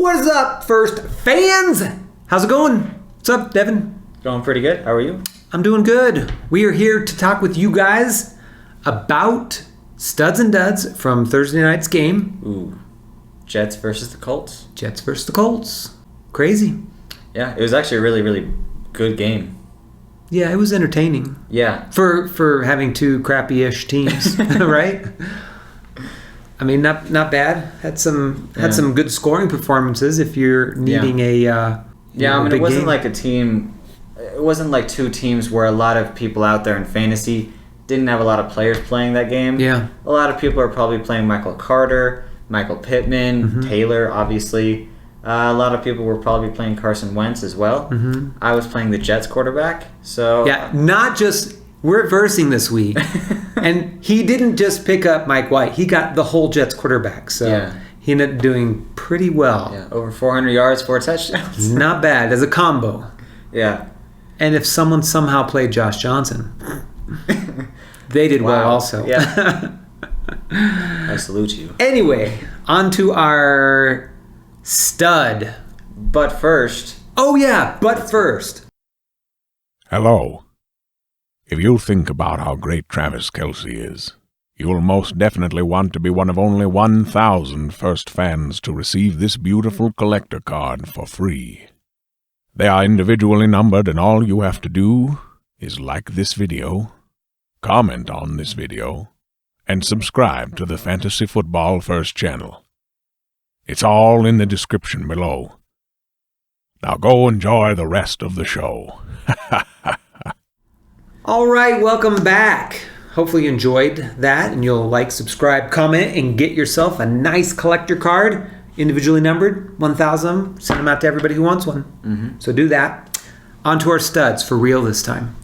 What is up, first fans? How's it going? What's up, Devin? Going pretty good. How are you? I'm doing good. We are here to talk with you guys about studs and duds from Thursday night's game. Ooh. Jets versus the Colts. Jets versus the Colts. Crazy. Yeah, it was actually a really, really good game. Yeah, it was entertaining. Yeah. For having two crappy-ish teams, right? I mean, not bad. Had some good scoring performances if you're needing a it wasn't game. like a team. It wasn't like two teams where a lot of people out there in fantasy didn't have a lot of players playing that game. Yeah. A lot of people are probably playing Michael Carter, Michael Pittman, Taylor, obviously. A lot of people were probably playing Carson Wentz as well. I was playing the Jets quarterback. So yeah, not just we're reversing this week, and he didn't just pick up Mike White. He got the whole Jets quarterback. So he ended up doing pretty well. Yeah, over 400 yards, 4 touchdowns. Not bad as a combo. Yeah. And if someone somehow played Josh Johnson, they did well also. Yeah. I salute you. Anyway, on to our stud. But first... but first. Hello. If you think about how great Travis Kelce is, you will most definitely want to be one of only 1,000 first fans to receive this beautiful collector card for free. They are individually numbered, and all you have to do is like this video, comment on this video, and subscribe to the Fantasy Football First channel. It's all in the description below. Now go enjoy the rest of the show. All right, welcome back. Hopefully you enjoyed that, and you'll like, subscribe, comment, and get yourself a nice collector card, individually numbered, 1,000. Send them out to everybody who wants one. So do that. On to our studs, for real this time.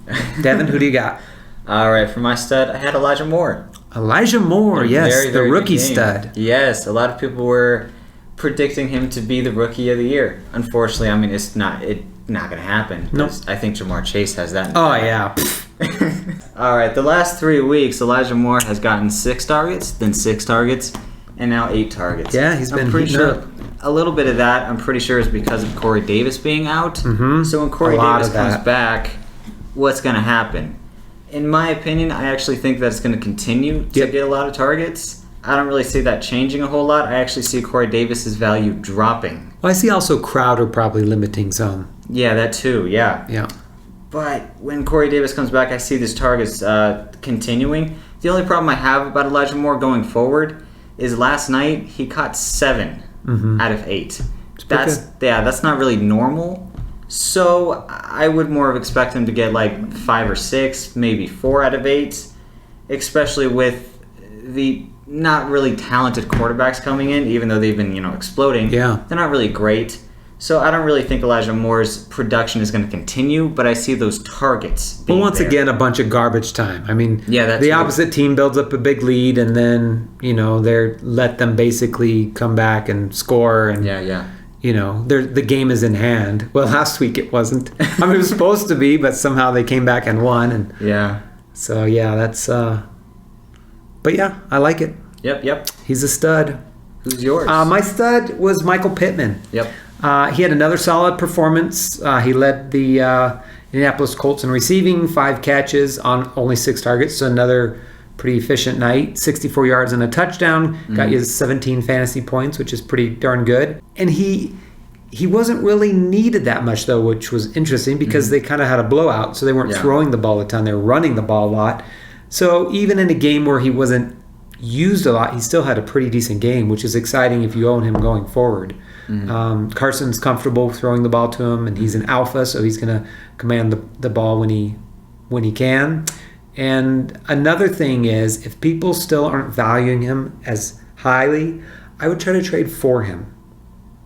Devin, who do you got? All right, for my stud, I had Elijah Moore. Elijah Moore, yes, Very, the very rookie good game. stud. Yes, a lot of people were predicting him to be the rookie of the year. Unfortunately, I mean, it's not going to happen. Nope. I think Jamar Chase has that. Oh, yeah. All right, the last 3 weeks, Elijah Moore has gotten 6 targets, then 6 targets, and now 8 targets. Yeah, he's been pretty heating sure up. a little bit of that, I'm pretty sure, is because of Corey Davis being out. So when Corey Davis comes back, what's going to happen? In my opinion, I actually think that it's going to continue to get a lot of targets. I don't really see that changing a whole lot. I actually see Corey Davis's value dropping. Well, I see also Crowder probably limiting some. Yeah, that too, yeah. Yeah. But when Corey Davis comes back, I see these targets continuing. The only problem I have about Elijah Moore going forward is last night he caught 7 out of 8. That's not really normal. So I would more of expect him to get like 5 or 6, maybe 4 out of 8, especially with the not really talented quarterbacks coming in, even though they've been, exploding. Yeah. They're not really great. So I don't really think Elijah Moore's production is going to continue, but I see those targets being But once again, a bunch of garbage time. I mean, the opposite team builds up a big lead, and then, they let them basically come back and score. And, the game is in hand. Well, last week it wasn't. I mean, it was supposed to be, but somehow they came back and won. And so, that's... But, I like it. Yep. He's a stud. Who's yours? My stud was Michael Pittman. Yep. He had another solid performance. He led the Indianapolis Colts in receiving, 5 catches on only 6 targets, so another pretty efficient night. 64 yards and a touchdown. Got you 17 fantasy points, which is pretty darn good. And he wasn't really needed that much, though, which was interesting because they kind of had a blowout, so they weren't throwing the ball a ton. They were running the ball a lot. So even in a game where he wasn't used a lot, he still had a pretty decent game, which is exciting if you own him going forward. Carson's comfortable throwing the ball to him, and he's an alpha, so he's going to command the ball when he can. And another thing is, if people still aren't valuing him as highly, I would try to trade for him.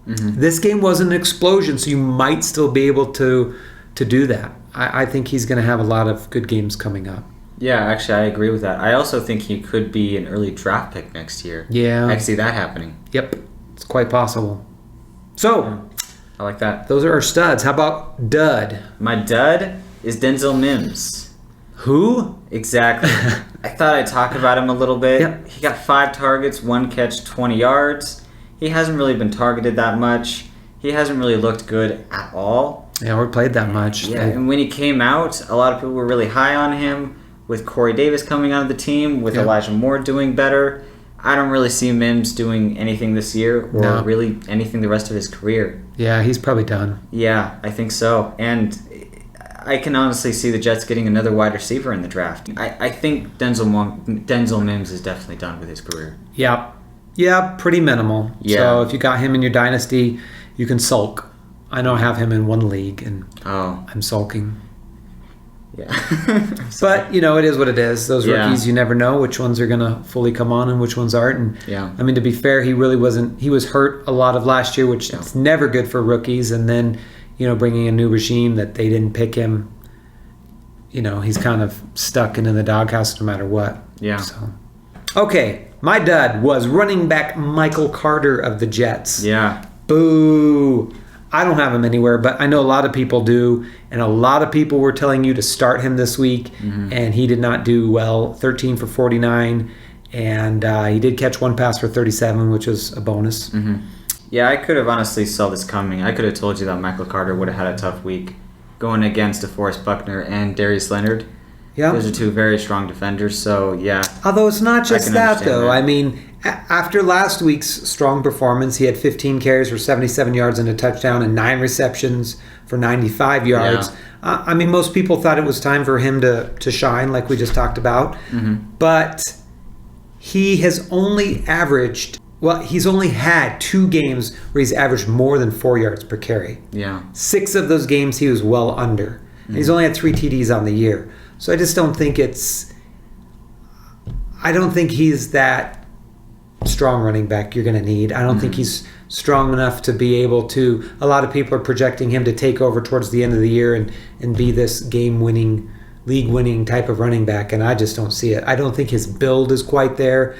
This game wasn't an explosion, so you might still be able to do that. I think he's going to have a lot of good games coming up. Yeah, actually, I agree with that. I also think he could be an early draft pick next year. Yeah. I can see that happening. Yep. It's quite possible. So, I like that. Those are our studs. How about dud? My dud is Denzel Mims. Who? Exactly. I thought I'd talk about him a little bit. Yep. He got 5 targets, 1 catch, 20 yards. he hasn't really been targeted that much. He hasn't really looked good at all. Yeah, or played that much. Yeah, and when he came out, a lot of people were really high on him. With Corey Davis coming out of the team, with Elijah Moore doing better, I don't really see Mims doing anything this year or really anything the rest of his career. Yeah, he's probably done. Yeah, I think so. And I can honestly see the Jets getting another wide receiver in the draft. I think Denzel Mims is definitely done with his career. Yeah. Yeah, pretty minimal. Yeah. So if you got him in your dynasty, you can sulk. I know I have him in one league, and I'm sulking. Yeah. But, it is what it is. Those rookies, you never know which ones are going to fully come on and which ones aren't. And I mean, to be fair, he really wasn't. He was hurt a lot of last year, which is never good for rookies. And then, bringing a new regime that they didn't pick him, he's kind of stuck in the doghouse no matter what. Yeah. So, okay, my dud was running back Michael Carter of the Jets. Yeah. Boo. I don't have him anywhere, but I know a lot of people do, and a lot of people were telling you to start him this week, and he did not do well. 13 for 49, and he did catch one pass for 37, which was a bonus. Yeah, I could have honestly saw this coming. I could have told you that Michael Carter would have had a tough week going against DeForest Buckner and Darius Leonard. Yeah. Those are two very strong defenders, so yeah. Although it's not just that, though. That. I mean, after last week's strong performance, he had 15 carries for 77 yards and a touchdown and 9 receptions for 95 yards. Yeah. I mean, most people thought it was time for him to shine, like we just talked about. But he has only averaged... Well, he's only had 2 games where he's averaged more than 4 yards per carry. Yeah. 6 of those games he was well under. And he's only had 3 TDs on the year. So I just don't think I don't think he's that strong running back you're going to need. I don't think he's strong enough to be able to... A lot of people are projecting him to take over towards the end of the year and be this game-winning, league-winning type of running back, and I just don't see it. I don't think his build is quite there.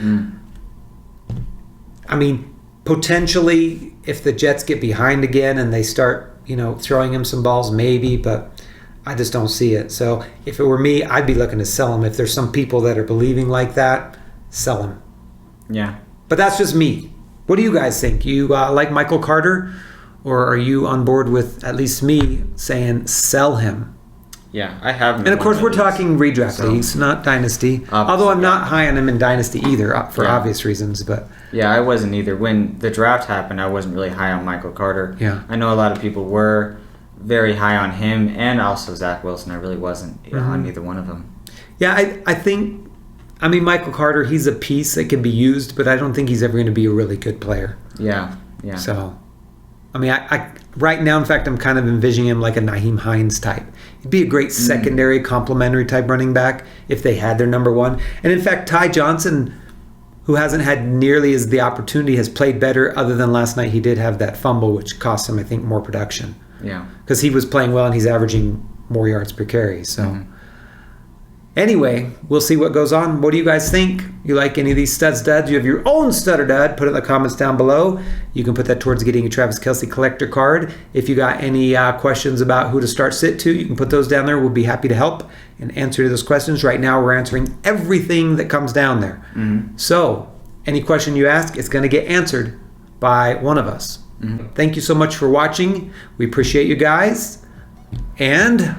I mean, potentially, if the Jets get behind again and they start, throwing him some balls, maybe, but I just don't see it. So if it were me, I'd be looking to sell him. If there's some people that are believing like that, sell him. Yeah. But that's just me. What do you guys think? You like Michael Carter, or are you on board with at least me saying sell him? Yeah, I have him. And of course, we're talking redraft leagues, not dynasty. Although I'm not high on him in dynasty either, for obvious reasons. But yeah, I wasn't either. When the draft happened, I wasn't really high on Michael Carter. Yeah. I know a lot of people were very high on him, and also Zach Wilson. I really wasn't on either one of them. Yeah, I think, Michael Carter, he's a piece that can be used, but I don't think he's ever going to be a really good player. Yeah. So, I right now, in fact, I'm kind of envisioning him like a Nyheim Hines type. He'd be a great secondary, complementary type running back if they had their number one. And in fact, Ty Johnson, who hasn't had nearly as the opportunity, has played better. Other than last night, he did have that fumble, which cost him, I think, more production. Yeah. Because he was playing well and he's averaging more yards per carry. So, anyway, we'll see what goes on. What do you guys think? You like any of these studs, duds? You have your own stud or dud? Put it in the comments down below. You can put that towards getting a Travis Kelce Collector Card. If you got any questions about who to start sit to, you can put those down there. We'll be happy to help and answer to those questions. Right now, we're answering everything that comes down there. So, any question you ask, it's going to get answered by one of us. Thank you so much for watching. We appreciate you guys. And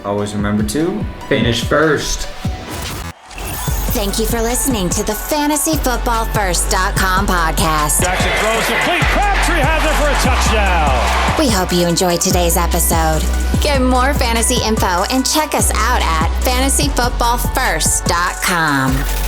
always remember to finish first. Thank you for listening to the FantasyFootballFirst.com podcast. Jackson throws the complete. Crabtree has it for a touchdown. We hope you enjoyed today's episode. Get more fantasy info and check us out at FantasyFootballFirst.com.